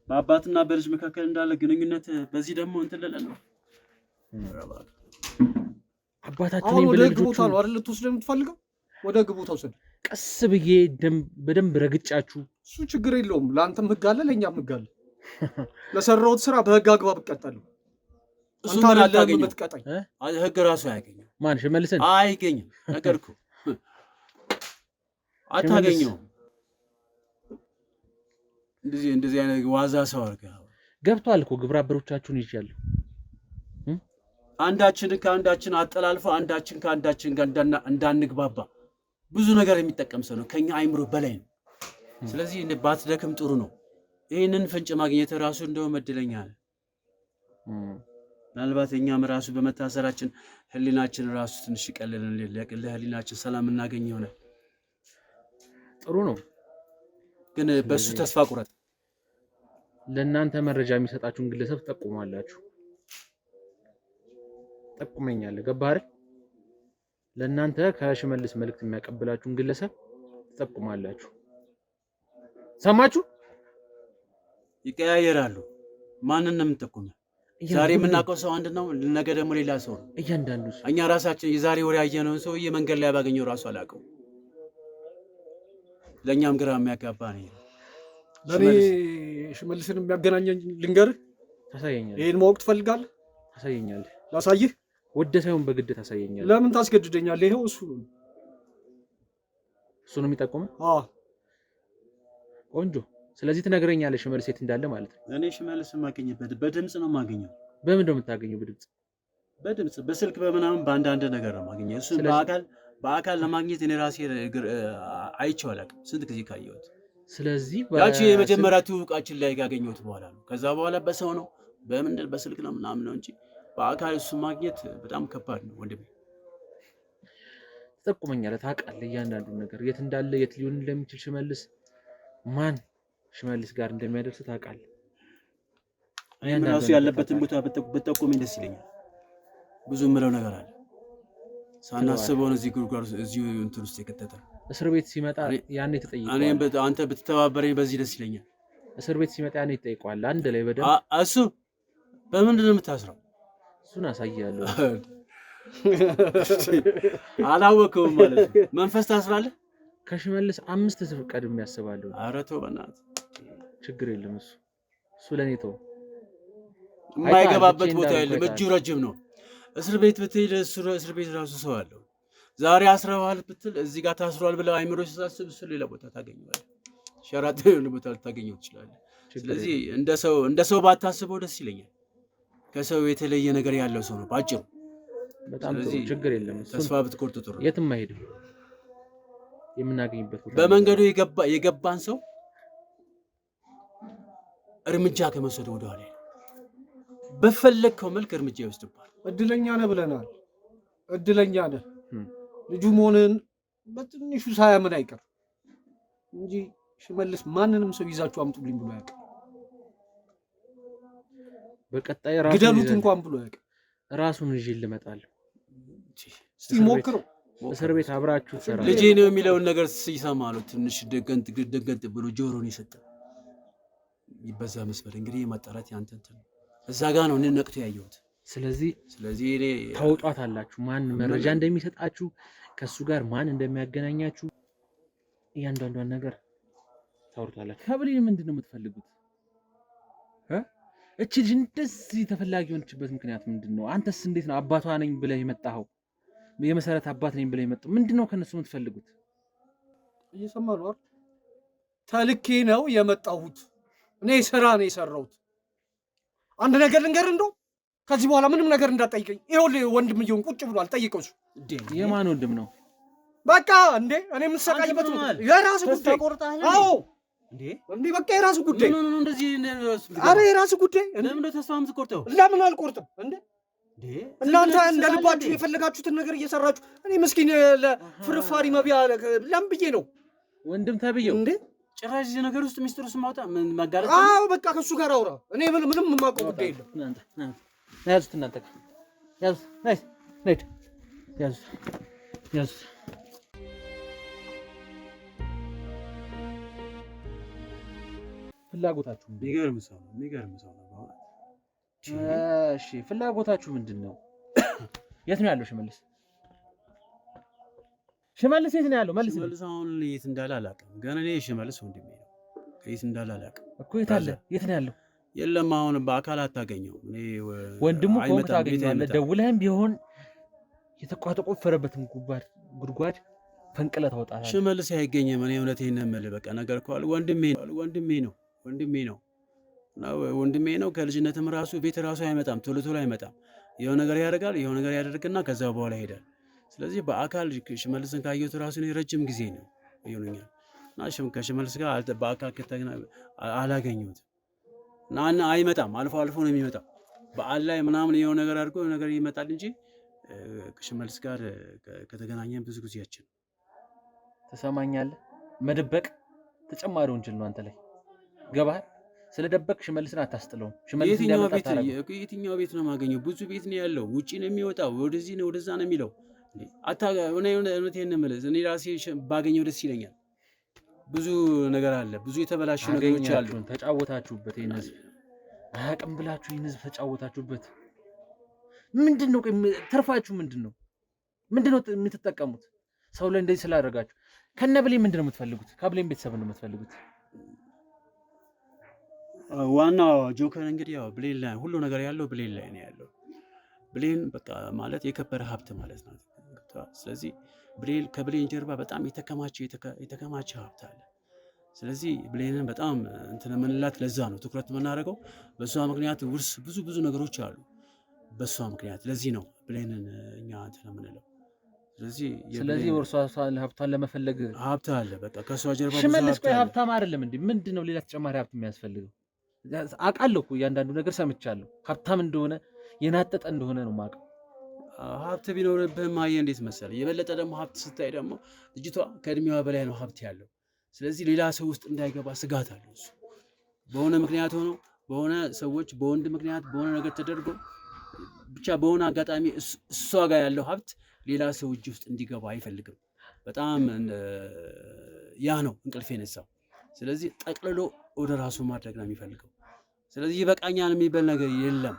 በአባትና በልጅ መካከል እንዳለ ግንኙነት በዚህ ደግሞ እንትን ለለ ነው። አባታችን ወደ ግቦታ ነው አይደል ልትወስደው የምትፈልገው? ወደ ግቦታ ውሰድ። ቀስ ብዬ በደንብ ረግጫችሁ። እሱ ችግር የለውም። ለአንተም ህግ አለ፣ ለእኛም ህግ አለ። ለሰራሁት ስራ በህግ አግባብ እቀጣለሁ። እሱ ምን አታገኘው? ህግ ራሱ አያገኘው። ማን ሽመልስን? አይገኝም። ነገርኩ አታገኘው። እንደዚህ አይነት ዋዛ ሰው አድርገህ ገብቷል እኮ ግብረ አበሮቻችሁን ይዣለሁ። አንዳችንን ከአንዳችን አጠላልፈው አንዳችን ከአንዳችን ጋር እንዳንግባባ ብዙ ነገር የሚጠቀም ሰው ነው። ከኛ አይምሮ በላይ ነው። ስለዚህ ባትደክም ጥሩ ነው። ይህንን ፍንጭ ማግኘት ራሱ እንደው መድለኛ አለ። ምናልባት እኛም ራሱ በመታሰራችን ህሊናችን ራሱ ትንሽ ይቀልልን፣ ለህሊናችን ሰላም እናገኝ ይሆናል። ጥሩ ነው። ግን በሱ ተስፋ ቁረጥ። ለእናንተ መረጃ የሚሰጣችሁን ግለሰብ ጠቁማላችሁ። ጠቁመኛለህ፣ ገባህ አይደል? ለእናንተ ከሽመልስ መልእክት የሚያቀብላችሁን ግለሰብ ጠቁማላችሁ። ሰማችሁ? ይቀያየራሉ። ማንን ነው የምንጠቁመው? ዛሬ የምናውቀው ሰው አንድ ነው፣ ነገ ደግሞ ሌላ ሰው ነው። እያንዳንዱ እኛ ራሳችን የዛሬ ወር ያየነውን ሰውዬ መንገድ ላይ ባገኘው ራሱ አላውቀው። ለእኛም ግራ የሚያጋባ ነው። ለእኔ ሽመልስን የሚያገናኘኝ ልንገርህ። ታሳየኛለህ? ይሄን ማወቅ ትፈልጋለህ? ታሳየኛለህ? ላሳይህ? ወደ ሳይሆን በግድ ታሳየኛለህ። ለምን ታስገድደኛለህ? ይሄው እሱ ነው የሚጠቁመው። ቆንጆ። ስለዚህ ትነግረኛለህ ሽመልስ የት እንዳለ ማለት ነው። እኔ ሽመልስ የማገኝበት በድምጽ ነው የማገኘው። በምንድን ነው የምታገኘው? በድምጽ በስልክ በምናምን በአንዳንድ ነገር ነው የማገኘው። እሱ በአካል ለማግኘት እኔ ራሴ አይቼው አላውቅም፣ ስንት ጊዜ ካየሁት። ስለዚህ ያቺ የመጀመሪያ ትውውቃችን ላይ ያገኘሁት በኋላ ነው። ከዛ በኋላ በሰው ነው በስልክ ነው ምናምን ነው እንጂ በአካል እሱ ማግኘት በጣም ከባድ ነው ወንድሜ። ትጠቁመኛለህ፣ ታውቃለህ እያንዳንዱን ነገር የት እንዳለ የት ሊሆን እንደሚችል ሽመልስ ማን ሽመልስ ጋር እንደሚያደርስ ታውቃለህ። እኔም ራሱ ያለበትን ቦታ ብጠቁመኝ ደስ ይለኛል። ብዙ የምለው ነገር አለ ሳናስበው እዚህ ጉርጓር እዚህ እንትን ውስጥ የከተተ። እስር ቤት ሲመጣ ያኔ ተጠይቀዋል። እኔም አንተ ብትተባበረኝ በዚህ ደስ ይለኛል። እስር ቤት ሲመጣ ያኔ ተጠይቀዋል። አንድ ላይ በደምብ እሱ በምንድን ነው የምታስረው? እሱን አሳያለሁ። አላወቀውም ማለት ነው። መንፈስ ታስራለህ? ከሽመልስ 5 እጥፍ ቀድሜ ያስባለሁ። ኧረ ተው በእናትህ። ችግር የለም እሱ ለኔ ተው። የማይገባበት ቦታ የለም። እጁ ረጅም ነው። እስር ቤት ብትሄድ እስር ቤት ራሱ ሰው አለው። ዛሬ አስረዋል ብትል እዚህ ጋር ታስሯል ብለህ አይምሮ ሲሳስብ እሱ ሌላ ቦታ ታገኘዋለህ። ሸራተን የሆነ ቦታ ልታገኘው ትችላለህ። ስለዚህ እንደ ሰው ባታስበው ደስ ይለኛል። ከሰው የተለየ ነገር ያለው ሰው ነው ባጭሩ። በጣም ጥሩ፣ ችግር የለም። ተስፋ ብትቆርጥ ጥሩ። የትም አይሄድም። የምናገኝበት ቦታ በመንገዱ የገባን ሰው እርምጃ ከመውሰድ ወደ ኋላ በፈለግከው መልክ እርምጃ ይወስድባል። እድለኛ ነህ ብለናል። እድለኛ ነህ። ልጁ መሆንህን በትንሹ ሳያምን አይቀር እንጂ ሽመልስ ማንንም ሰው ይዛችሁ አምጡልኝ ብሎ ያውቅ። በቀጣይ ግደሉት እንኳን ብሎ ያውቅ። ራሱን ይዤ ልመጣለሁ። እስቲ ሞክረው። እስር ቤት አብራችሁ ሰራ። ልጄ ነው የሚለውን ነገር ሲሰማ ነው ትንሽ ደገንጥ ብሎ ጆሮን ይሰጠ ይበዛ መስመር እንግዲህ የማጣራት ያንተ እንትን እዛ ጋር ነው ነቅቶ ያየሁት። ስለዚህ እኔ ታውጧት አላችሁ ማን መረጃ እንደሚሰጣችሁ ከሱ ጋር ማን እንደሚያገናኛችሁ እያንዳንዷን ነገር ታውሩታላችሁ። ከብሌን ምንድነው የምትፈልጉት? እቺ ልጅ እንደዚህ ተፈላጊ የሆነችበት ምክንያት ምንድነው? አንተስ እንዴት ነው አባቷ ነኝ ብለህ የመጣኸው? የመሰረት አባት ነኝ ብለህ የመጣው ምንድነው? ከነሱ የምትፈልጉት? እየሰማ ነው አይደል? ተልኬ ነው የመጣሁት። እኔ ስራ ነው የሰራሁት። አንድ ነገር ልንገርህ፣ እንደው ከዚህ በኋላ ምንም ነገር እንዳትጠይቀኝ። ይኸውልህ ወንድምየውን ቁጭ ብሏል፣ ጠይቀው። እሱ የማን ወንድም ነው? በቃ እንዴ እኔ የምሰቃይበት የራስ ጉዳይ። አዎ እንዴ በቃ የራስ ጉዳይ። አረ የራስ ጉዳይ። ለምን ተስፋ የምትቆርጠው? ለምን አልቆርጥም እንዴ? እናንተ እንደ ልባችሁ የፈለጋችሁትን ነገር እየሰራችሁ እኔ ምስኪን ለፍርፋሪ መብያ ለምን ብዬ ነው ወንድም ተብዬው እንዴ? ጭራሽ እዚህ ነገር ውስጥ ሚስጥር ውስጥ ማውጣ ምን ማጋለጥ? አዎ በቃ ከሱ ጋር አውራ። እኔ ምንም የማውቀው ጉዳይ የለም። ያዙት እናንተ ያዙት። ናይስ ያዙት። ፍላጎታችሁ የሚገርም ሰው ነው። እሺ ፍላጎታችሁ ምንድን ነው? የት ነው ያለው ሽመልስ? ሽመልስ የት ነው ያለው? መልስ። ሽመልስ አሁን የት እንዳለ አላውቅም። ግን እኔ ሽመልስ ወንድሜ ነው። የት እንዳለ አላውቅም እኮ። የት አለ? የት ነው ያለው? የለም አሁን በአካል አታገኘውም። እኔ ወንድሙ ከሆነ ታገኘዋለህ። ደውለህም ቢሆን የተቆፈረበትን ጉድጓድ ፈንቅለህ ታወጣለህ። ሽመልስ አይገኝም። እኔ እውነቴን ነው የምልህ። በቃ ነገር እኮ ወንድሜ ነው። ወንድሜ ነው። ከልጅነትም ራሱ ቤት ራሱ አይመጣም፣ ቶሎ አይመጣም። የሆነ ነገር ያደርጋል፣ የሆነ ነገር ያደርግና ከዛ በኋላ ይሄዳል። ስለዚህ በአካል ሽመልስን ካየሁት ራሱ እኔ ረጅም ጊዜ ነው ይሆነኛል እና ከሽመልስ ጋር በአካል አላገኘሁትም እና አይመጣም። አልፎ ነው የሚመጣው። በዓል ላይ ምናምን የሆነ ነገር አድርጎ ነገር ይመጣል እንጂ ከሽመልስ ጋር ከተገናኘን ብዙ ጊዜያችን። ትሰማኛለህ? መደበቅ ተጨማሪ ወንጀል ነው አንተ ላይ ገባህ? ስለደበቅ ሽመልስን አታስጥለውም። ሽመልስ የትኛው ቤት ነው የማገኘው? ብዙ ቤት ነው ያለው። ውጪ ነው የሚወጣው፣ ወደዚህ ነው ወደዛ ነው የሚለው። እውነቴን ነው የምልህ። እኔ ራሴ ባገኘው ደስ ይለኛል። ብዙ ነገር አለ፣ ብዙ የተበላሹ ነገሮች አሉ። ተጫወታችሁበት። ይህን ህዝብ አያውቅም ብላችሁ ይህን ህዝብ ተጫወታችሁበት። ምንድን ነው ትርፋችሁ? ምንድን ነው የምትጠቀሙት? ሰው ላይ እንደዚህ ስላደረጋችሁ ከነ ብሌን ምንድን ነው የምትፈልጉት? ከብሌን ቤተሰብ ነው የምትፈልጉት? ዋናው ጆከር እንግዲህ ያው ብሌን ላይ ሁሉ ነገር ያለው ብሌን ላይ ነው ያለው። ብሌን በቃ ማለት የከበረ ሀብት ማለት ነው። ስለዚህ ከብሌን ጀርባ በጣም የተከማቸ ሀብት አለ። ስለዚህ ብሌንን በጣም እንትን የምንላት ለዛ ነው ትኩረት የምናደርገው። በሷ ምክንያት ውርስ ብዙ ነገሮች አሉ። በሷ ምክንያት ለዚህ ነው ብሌንን እኛ እንትን የምንለው። ስለዚህ ወርሷ ሀብቷን ለመፈለግ ሀብት አለ። በቃ ከሷ ጀርባ ሽመልስ ቆይ ሀብታም አይደለም እንዴ? ምንድን ነው ሌላ ተጨማሪ ሀብት የሚያስፈልገው? አውቃለሁ እኮ እያንዳንዱ ነገር ሰምቻለሁ። ሀብታም እንደሆነ የናጠጠ እንደሆነ ነው የማውቀው። ሀብት ቢኖርብህም አየህ እንዴት መሰለህ፣ የበለጠ ደግሞ ሀብት ስታይ ደግሞ ልጅቷ ከእድሜዋ በላይ ነው ሀብት ያለው። ስለዚህ ሌላ ሰው ውስጥ እንዳይገባ ስጋት አለው። እሱ በሆነ ምክንያት ሆኖ በሆነ ሰዎች በወንድ ምክንያት በሆነ ነገር ተደርጎ ብቻ በሆነ አጋጣሚ እሷ ጋር ያለው ሀብት ሌላ ሰው እጅ ውስጥ እንዲገባ አይፈልግም። በጣም ያ ነው እንቅልፍ የነሳው። ስለዚህ ጠቅልሎ ወደ ራሱ ማድረግ ነው የሚፈልገው። ስለዚህ ይበቃኛል የሚባል ነገር የለም።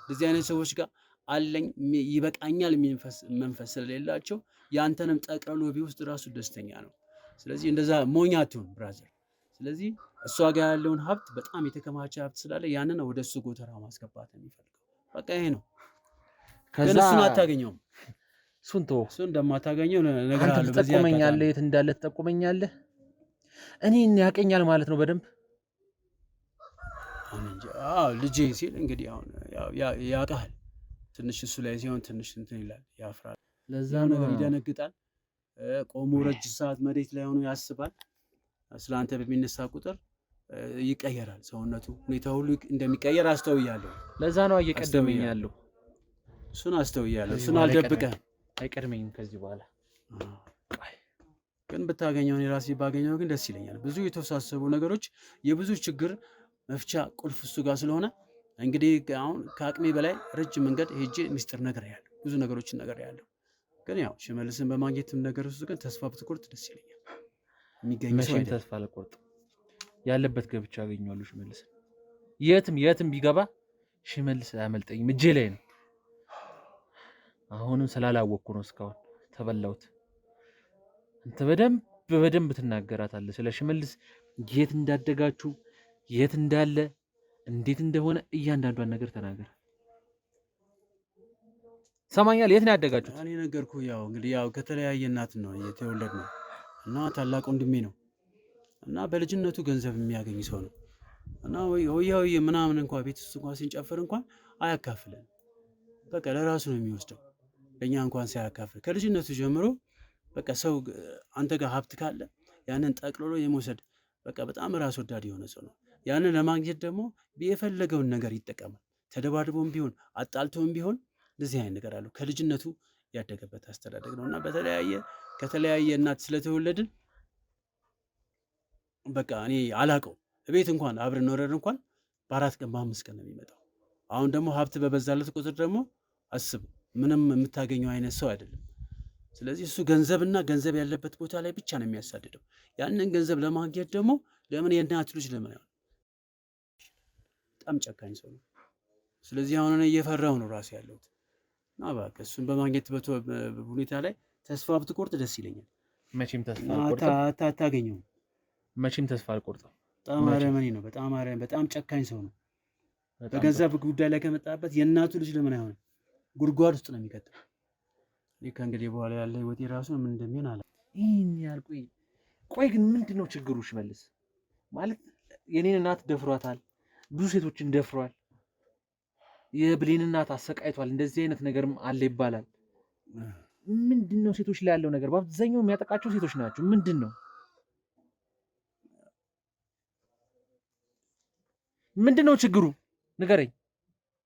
እንደዚህ አይነት ሰዎች ጋር አለኝ ይበቃኛል መንፈስ ስለሌላቸው ያንተንም ጠቅልሎ ቢወስድ ራሱ ደስተኛ ነው። ስለዚህ እንደዛ ሞኝ አትሁን ብራዘር። ስለዚህ እሷ ጋር ያለውን ሀብት በጣም የተከማቸ ሀብት ስላለ ያንን ወደ እሱ ጎተራ ማስገባት ነው የሚፈልገው። በቃ ይሄ ነው። ግን እሱን አታገኘውም። እሱን እንደማታገኘው ነገር አለ። በዚህ ትጠቁመኛለህ፣ የት እንዳለ ትጠቁመኛለህ። እኔን ያቀኛል ማለት ነው በደንብ ልጄ ሲል እንግዲህ አሁን ያውቃል። ትንሽ እሱ ላይ ሲሆን ትንሽ እንትን ይላል፣ ያፍራል። ለዛ ነገር ይደነግጣል። ቆሞ ረጅም ሰዓት መሬት ላይ ሆኖ ያስባል። ስለአንተ በሚነሳ ቁጥር ይቀየራል ሰውነቱ፣ ሁኔታ ሁሉ እንደሚቀየር አስተውያለሁ። ለዛ ነው እየቀደመኝ ያለው። እሱን አስተውያለሁ። እሱን አልደብቀህም። አይቀድመኝም ከዚህ በኋላ ግን ብታገኘው እኔ ራሴ ባገኘው ግን ደስ ይለኛል። ብዙ የተወሳሰቡ ነገሮች የብዙ ችግር መፍቻ ቁልፍ እሱ ጋር ስለሆነ እንግዲህ አሁን ከአቅሜ በላይ ረጅም መንገድ ሄጄ ሚስጥር ነገር ያለው ብዙ ነገሮችን ነገር ያለው ግን ያው ሽመልስን በማግኘትም ነገር ውስጥ ግን ተስፋ ብትቆርጥ ደስ ይለኛል። የሚገኝ ሰው አይደለም። ተስፋ አልቆርጥ ያለበት ገብቻ አገኘዋለሁ ሽመልስን። የትም ቢገባ ሽመልስ አያመልጠኝም፣ እጄ ላይ ነው። አሁንም ስላላወቅኩ ነው እስካሁን ተበላሁት። አንተ በደንብ ትናገራታለህ ስለ ሽመልስ፣ የት እንዳደጋችሁ፣ የት እንዳለ፣ እንዴት እንደሆነ እያንዳንዷን ነገር ተናገር። ሰማኛል። የት ነው ያደጋችሁት? እኔ ነገርኩህ። ያው እንግዲህ ያው ከተለያየ እናት ነው የተወለድነው እና ታላቅ ወንድሜ ነው እና በልጅነቱ ገንዘብ የሚያገኝ ሰው ነው እና ሆያው ምናምን እንኳን ቤት ውስጥ እንኳን ሲንጨፍር እንኳን አያካፍለን። በቃ ለራሱ ነው የሚወስደው፣ ለእኛ እንኳን ሳያካፍል ከልጅነቱ ጀምሮ በቃ ሰው አንተ ጋር ሀብት ካለ ያንን ጠቅልሎ የመውሰድ በቃ በጣም ራስ ወዳድ የሆነ ሰው ነው። ያንን ለማግኘት ደግሞ የፈለገውን ነገር ይጠቀማል። ተደባድቦም ቢሆን አጣልቶም ቢሆን እንደዚህ አይነት ነገር አለው። ከልጅነቱ ያደገበት አስተዳደግ ነው እና ከተለያየ እናት ስለተወለድን በቃ እኔ አላቀው ቤት እንኳን አብረን ኖረን እንኳን በ4 ቀን በ5 ቀን ነው የሚመጣው። አሁን ደግሞ ሀብት በበዛለት ቁጥር ደግሞ አስብ ምንም የምታገኘው አይነት ሰው አይደለም። ስለዚህ እሱ ገንዘብ ያለበት ቦታ ላይ ብቻ ነው የሚያሳድደው። ያንን ገንዘብ ለማግኘት ደግሞ ለምን የእናት ልጅ ለምን በጣም ጨካኝ ሰው ነው። ስለዚህ አሁን እኔ እየፈራሁ ነው ራሴ ያለሁት እና እባክህ እሱን በማግኘት ሁኔታ ላይ ተስፋ ብትቆርጥ ደስ ይለኛል። መቼም ተስፋ አልቆርጥም። አታገኘውም። መቼም ተስፋ አልቆርጥም። በጣም አረመኔ ነው። በጣም ጨካኝ ሰው ነው። በገንዘብ ጉዳይ ላይ ከመጣበት የእናቱ ልጅ ለምን አይሆንም? ጉድጓድ ውስጥ ነው የሚከተው። እኔ ከእንግዲህ በኋላ ያለ ህይወቴ ራሱ ምን እንደሚሆን አለ። ይህን ያህል ቆይ ግን ምንድን ነው ችግሩ? ሽመልስ ማለት የኔን እናት ደፍሯታል፣ ብዙ ሴቶችን ደፍሯል፣ የብሌን እናት አሰቃይቷል። እንደዚህ አይነት ነገርም አለ ይባላል። ምንድን ነው ሴቶች ላይ ያለው ነገር? በአብዛኛው የሚያጠቃቸው ሴቶች ናቸው። ምንድን ነው ችግሩ? ንገረኝ።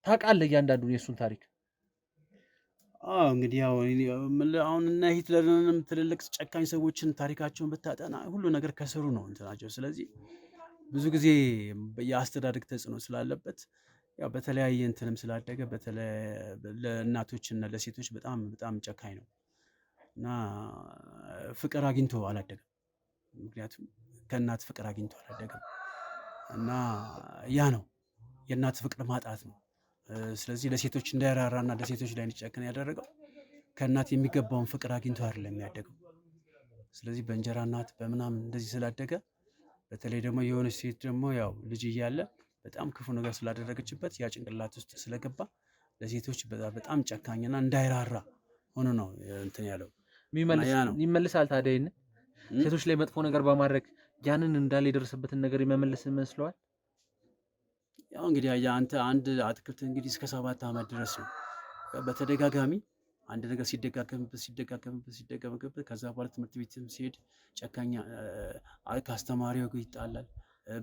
ታውቃለህ እያንዳንዱን የእሱን ታሪክ። እንግዲህ አሁን እና ሂትለርንም ትልልቅ ጨካኝ ሰዎችን ታሪካቸውን ብታጠና ሁሉ ነገር ከስሩ ነው እንትናቸው። ስለዚህ ብዙ ጊዜ የአስተዳደግ ተጽዕኖ ስላለበት ያው በተለያየ እንትንም ስላደገ ለእናቶችና ለሴቶች በጣም ጨካኝ ነው እና ፍቅር አግኝቶ አላደገም። ምክንያቱም ከእናት ፍቅር አግኝቶ አላደገም እና ያ ነው የእናት ፍቅር ማጣት ነው። ስለዚህ ለሴቶች እንዳይራራና ለሴቶች ላይ እንዲጨክን ያደረገው ከእናት የሚገባውን ፍቅር አግኝቶ አይደለም ያደገው። ስለዚህ በእንጀራ እናት በምናምን እንደዚህ ስላደገ በተለይ ደግሞ የሆነች ሴት ደግሞ ያው ልጅ እያለ በጣም ክፉ ነገር ስላደረገችበት ያ ጭንቅላት ውስጥ ስለገባ ለሴቶች በጣም ጨካኝና እንዳይራራ ሆኖ ነው እንትን ያለው። ይመልሳል ታዲያ ይሄን ሴቶች ላይ መጥፎ ነገር በማድረግ ያንን እንዳለ የደረሰበትን ነገር ይመልስ ይመስለዋል። ያው እንግዲህ አንተ አንድ አትክልት እንግዲህ እስከ 7 ዓመት ድረስ ነው በተደጋጋሚ አንድ ነገር ሲደጋገምበት ከዛ በኋላ ትምህርት ቤትም ሲሄድ ጨካኛ ከአስተማሪው ጋር ይጣላል።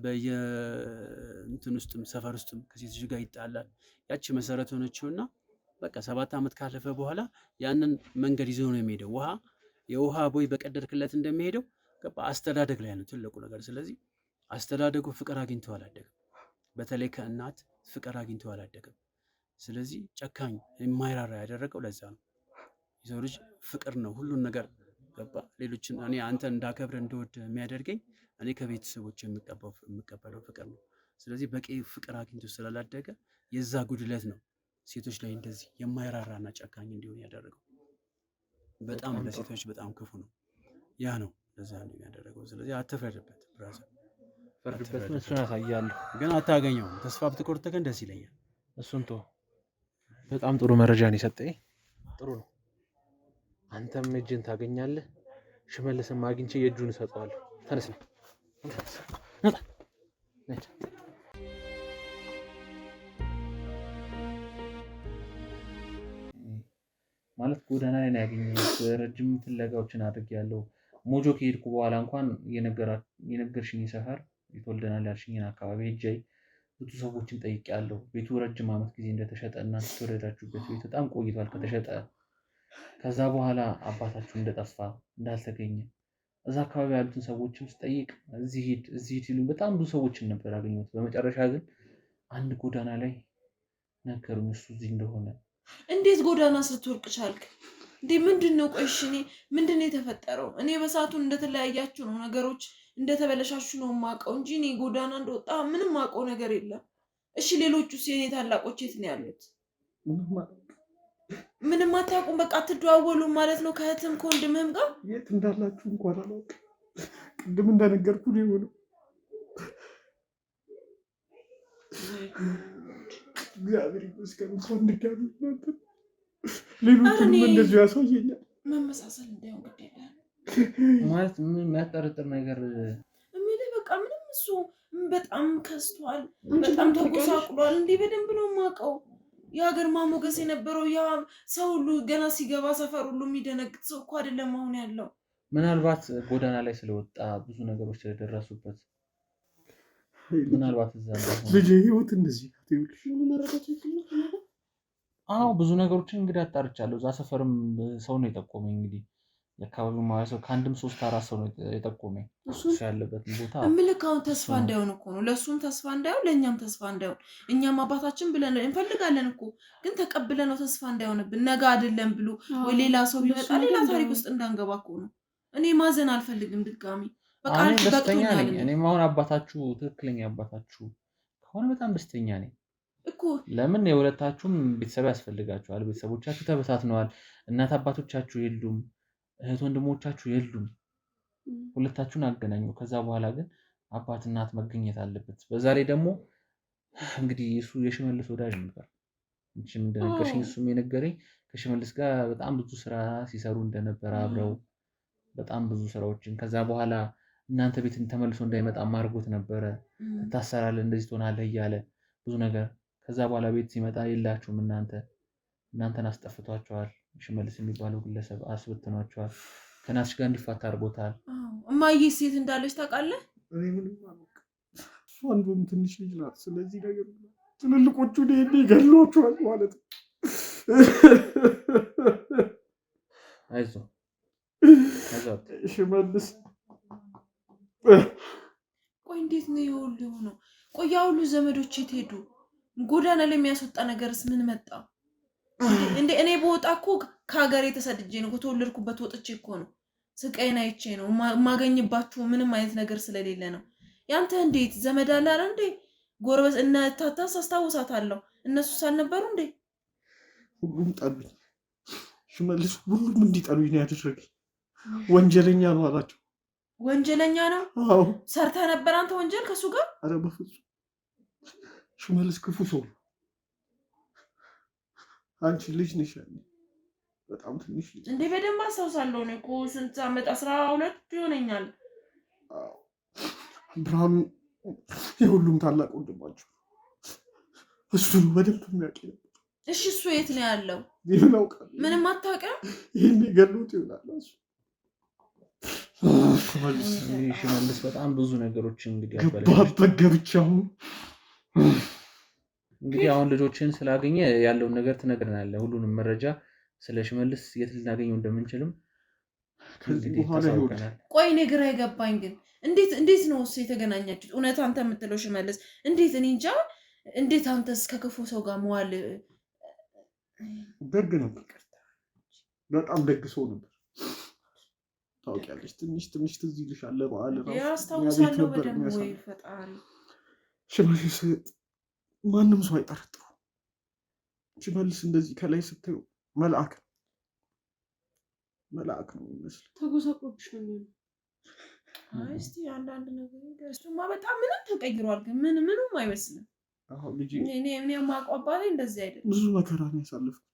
በየእንትን ውስጥም ሰፈር ውስጥም ከሴቶች ጋር ይጣላል። ያቺ መሰረት ሆነችውና በቃ 7 ዓመት ካለፈ በኋላ ያንን መንገድ ይዞ ነው የሚሄደው። የውሃ ቦይ በቀደድክለት እንደሚሄደው አስተዳደግ ላይ ነው ትልቁ ነገር። ስለዚህ አስተዳደጉ ፍቅር አግኝቶ አላደገም። በተለይ ከእናት ፍቅር አግኝቶ አላደገም። ስለዚህ ጨካኝ የማይራራ ያደረገው ለዛ ነው። የሰው ልጅ ፍቅር ነው ሁሉን ነገር ገባ። ሌሎችን እኔ አንተ እንዳከብር እንደወድ የሚያደርገኝ እኔ ከቤተሰቦች የምቀበለው ፍቅር ነው። ስለዚህ በቂ ፍቅር አግኝቶ ስላላደገ የዛ ጉድለት ነው ሴቶች ላይ እንደዚህ የማይራራና ጨካኝ እንዲሆን ያደረገው። በጣም ለሴቶች በጣም ክፉ ነው። ያ ነው ለዛ ነው ያደረገው። ስለዚህ አትፍረድበት ብራዘር፣ ፈርድበት። እሱን አሳያለሁ ግን አታገኘውም። ተስፋ ብትቆርጥ ግን ደስ ይለኛል። እሱን ተው። በጣም ጥሩ መረጃ ነው የሰጠኝ። ጥሩ ነው። አንተም እጅን ታገኛለህ፣ ሽመልስም አግኝቼ የእጁን እሰጠዋለሁ። ተነስ ነው ማለት ጎዳና ላይ ነው ያገኘሁት። ረጅም ፍለጋዎችን አድርጌያለሁ። ሞጆ ከሄድኩ በኋላ እንኳን የነገርሽኝ ሰፈር የተወልደናል ያልሽኝን አካባቢ ሄጄ ብዙ ሰዎችን ጠይቄያለሁ። ቤቱ ረጅም ዓመት ጊዜ እንደተሸጠ እና የተወለዳችሁበት ቤት በጣም ቆይቷል ከተሸጠ። ከዛ በኋላ አባታችሁ እንደጠፋ እንዳልተገኘ እዛ አካባቢ ያሉትን ሰዎችም ስጠይቅ እዚህ ሂድ ሲሉኝ በጣም ብዙ ሰዎችን ነበር ያገኘሁት። በመጨረሻ ግን አንድ ጎዳና ላይ ነገሩኝ እሱ እዚህ እንደሆነ። እንዴት ጎዳና ስትወርቅ ቻልክ እንዴ? ምንድነው? ቆይሽ እኔ ምንድነው የተፈጠረው? እኔ በሰዓቱ እንደተለያያችሁ ነው ነገሮች እንደተበለሻሹ ነው የማውቀው እንጂ እኔ ጎዳና እንደወጣ ምንም የማውቀው ነገር የለም። እሺ ሌሎቹስ የኔ ታላቆች የት ነው ያሉት? ምንም አታውቁም? በቃ አትደዋወሉም ማለት ነው ከእህትም ከወንድምህም ጋር? የት እንዳላችሁ እንኳን አላውቅም። ቅድም እንደነገርኩ ነው የሆነው። እግዚአብሔር ይመስገን እንኳን ድጋሚ እናንተ ሌሎቹንም እንደዚሁ ያሳየኛል። መመሳሰል እንዳይሆን ግድ የለም ማለት ምን የሚያጠርጥር ነገር የሚልህ በቃ ምንም እሱ በጣም ከስቷል፣ በጣም ተጎሳቁሏል። እንዲህ በደንብ ነው የማውቀው። የሀገር ማሞገስ የነበረው ያ ሰው ሁሉ ገና ሲገባ ሰፈር ሁሉ የሚደነግጥ ሰው እኮ አይደለም አሁን ያለው። ምናልባት ጎዳና ላይ ስለወጣ ብዙ ነገሮች ስለደረሱበት ምናልባት እዛ ልጅ ህይወት እንደዚህ ብዙ ነገሮችን እንግዲህ አጣርቻለሁ። እዛ ሰፈርም ሰው ነው የጠቆመኝ። እንግዲህ የአካባቢው ማህበረሰብ ከአንድም 3-4 ሰው ነው የጠቆመኝ እሱ ያለበትን ቦታ። እምልክ አሁን ተስፋ እንዳይሆን እኮ ነው፣ ለእሱም ተስፋ እንዳይሆን ለእኛም ተስፋ እንዳይሆን። እኛም አባታችን ብለን እንፈልጋለን እኮ ግን ተቀብለ ነው ተስፋ እንዳይሆንብን ነገ አይደለም ብሎ ወይ ሌላ ሰው ቢመጣ ሌላ ታሪክ ውስጥ እንዳንገባ እኮ ነው። እኔ ማዘን አልፈልግም ድጋሚ። በቃ ደስተኛ ነኝ። እኔም አሁን አባታችሁ ትክክለኛ አባታችሁ ከሆነ በጣም ደስተኛ ነኝ እኮ። ለምን የሁለታችሁም ቤተሰብ ያስፈልጋችኋል። ቤተሰቦቻችሁ ተበታትነዋል። እናት አባቶቻችሁ የሉም፣ እህት ወንድሞቻችሁ የሉም። ሁለታችሁን አገናኙ። ከዛ በኋላ ግን አባት እናት መገኘት አለበት። በዛ ላይ ደግሞ እንግዲህ እሱ የሽመልስ ወዳጅ ነበር። እንቺም እንደነገርሽኝ እሱም የነገረኝ ከሽመልስ ጋር በጣም ብዙ ስራ ሲሰሩ እንደነበረ አብረው በጣም ብዙ ስራዎችን ከዛ በኋላ እናንተ ቤት ተመልሶ እንዳይመጣ ማርጎት ነበረ። ትታሰራለህ፣ እንደዚህ ትሆናለህ እያለ ብዙ ነገር። ከዛ በኋላ ቤት ሲመጣ የላችሁም እናንተን አስጠፍቷቸዋል። ሽመልስ የሚባለው ግለሰብ አስበትኗቸዋል። ከናትሽ ጋር እንዲፋታ አድርጎታል። እማዬ ሴት እንዳለች ታውቃለህ? እኔ ምንም አላውቅም። እሷ እንደውም ትንሽ ልጅ ናት። ስለዚህ ነገር ትልልቆቹ ይገድሏቸዋል ማለት ነው። አይዞህ ሽመልስ ቆይ እንዴት ነው የሁሉ የሆነው? ቆይ ያ ሁሉ ዘመዶች የት ሄዱ? ጎዳና ላይ የሚያስወጣ ነገርስ ምን መጣ እንዴ? እኔ በወጣ እኮ ከሀገሬ ተሰድጄ ነው፣ ከተወለድኩበት ወጥቼ እኮ ነው። ስቃይን አይቼ ነው የማገኝባችሁ ምንም አይነት ነገር ስለሌለ ነው። ያንተ እንዴት ዘመድ አለ አይደል እንዴ? ጎረቤት እና ታታስ አስታውሳታለሁ። እነሱስ አልነበሩ እንዴ? ሁሉም ጠሉኝ። ሽመልስ ሁሉም እንዲጠሉኝ ነው ያደረገኝ። ወንጀለኛ ነው አላቸው። ወንጀለኛ ነው? አዎ። ሰርተ ነበር አንተ ወንጀል ከሱ ጋር? አረ በፍጹም ሽመልስ ክፉ ሰው ነው። አንቺ ልጅ ነሽ በጣም ትንሽ ልጅ እንዴ? በደንብ አስታውሳለሁ። እኔ እኮ ስንት ዓመት 12 ይሆነኛል። ብርሃኑ የሁሉም ታላቅ ወንድማቸው እሱ ነው በደንብ የሚያውቅ ነበር። እሺ እሱ የት ነው ያለው? ይሄን አውቃለሁ። ምንም አታውቅም? ይሄን ገሉት ይሆናል እሱ። ሽመልስ በጣም ብዙ ነገሮችን እንግዲህ ገባበት ገብቻው እንግዲህ አሁን ልጆችን ስላገኘ ያለውን ነገር ትነግረናለህ። ሁሉንም መረጃ ስለ ሽመልስ የት ልናገኘው እንደምንችልም ከዚህ በኋላ ይሆናል። ቆይ እኔ ግራ የገባኝ ግን እንዴት ነው እሱ የተገናኛችሁት? እውነት አንተ የምትለው ሽመልስ እንዴት? እኔ እንጃ። እንዴት አንተስ ከክፉ ሰው ጋር መዋል? ደግ ነበር፣ በጣም ደግ ሰው ነበር። ታውቂያለሽ፣ ትንሽ ትዝ ይልሻል። ለበዓል ራሱ ያስታውሳለሁ በደንብ። ወይ ፈጣሪ! ሽመልስ ማንም ሰው አይጠረጥሩ። ሽመልስ እንደዚህ ከላይ ስታዩ መልአክ ነው የሚመስል። ተጎሳቆብሽ ነው የሚሆነው። አይ እስቲ አንዳንድ ነገር እሱማ በጣም ምንም ተቀይሯል፣ ግን ምንም አይመስልም። አሁን ልጅ እኔ የማውቀው አባቴ እንደዚህ አይደለም። ብዙ መከራ ነው ያሳለፍኩት።